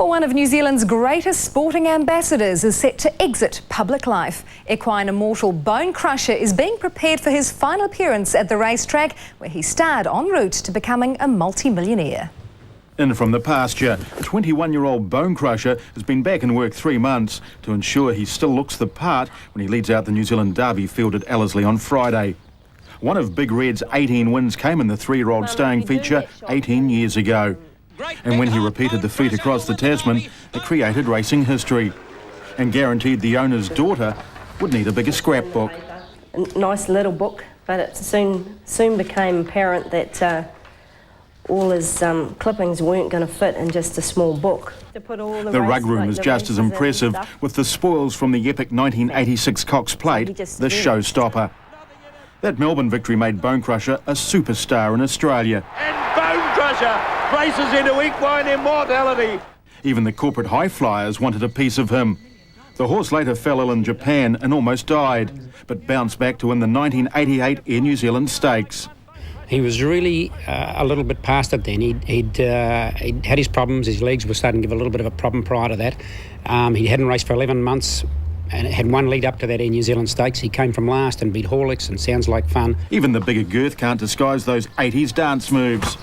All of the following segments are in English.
Well, one of New Zealand's greatest sporting ambassadors is set to exit public life. Equine immortal Bonecrusher is being prepared for his final appearance at the racetrack, where he starred en route to becoming a multi-millionaire. In from the pasture, 21-year-old Bonecrusher has been back in work 3 months to ensure he still looks the part when he leads out the New Zealand Derby field at Ellerslie on Friday. One of Big Red's 18 wins came in the 3-year-old staying feature 18 years ago. And when he repeated the feat across the Tasman, it created racing history and guaranteed the owner's daughter would need a bigger scrapbook. A nice little book, but it soon became apparent that all his clippings weren't going to fit in just a small book. The rug room is just as impressive, with the spoils from the epic 1986 Cox Plate, the showstopper. That Melbourne victory made Bonecrusher a superstar in Australia. And Bonecrusher races into equine immortality. Even the corporate high flyers wanted a piece of him. The horse later fell ill in Japan and almost died, but bounced back to win the 1988 Air New Zealand Stakes. He was really a little bit past it then. He'd had his problems. His legs were starting to give a little bit of a problem prior to that. He hadn't raced for 11 months and had one lead up to that Air New Zealand Stakes. He came from last and beat Horlicks and Sounds Like Fun. Even the bigger girth can't disguise those 80s dance moves.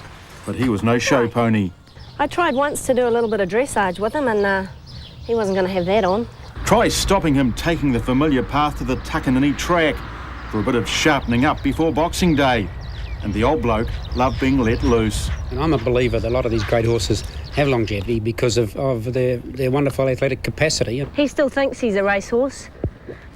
But he was no show pony. I tried once to do a little bit of dressage with him and he wasn't going to have that on. Try stopping him taking the familiar path to the Takanini track for a bit of sharpening up before Boxing Day. And the old bloke loved being let loose. And I'm a believer that a lot of these great horses have longevity because of their wonderful athletic capacity. He still thinks he's a racehorse,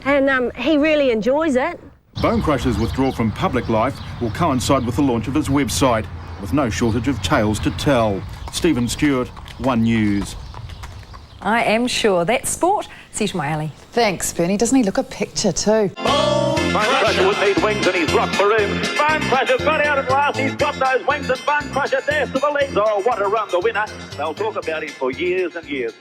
and he really enjoys it. Bonecrusher's withdrawal from public life will coincide with the launch of his website, with no shortage of tales to tell. Stephen Stewart, One News. I am sure that's sport. See you tomorrow, Ali. Thanks, Bernie. Doesn't he look a picture too? Bonecrusher would need wings and he's rocked for room. Bonecrusher got out at last, he's got those wings and Bonecrusher dares to the legs. Oh, what a run, the winner. They'll talk about him for years and years.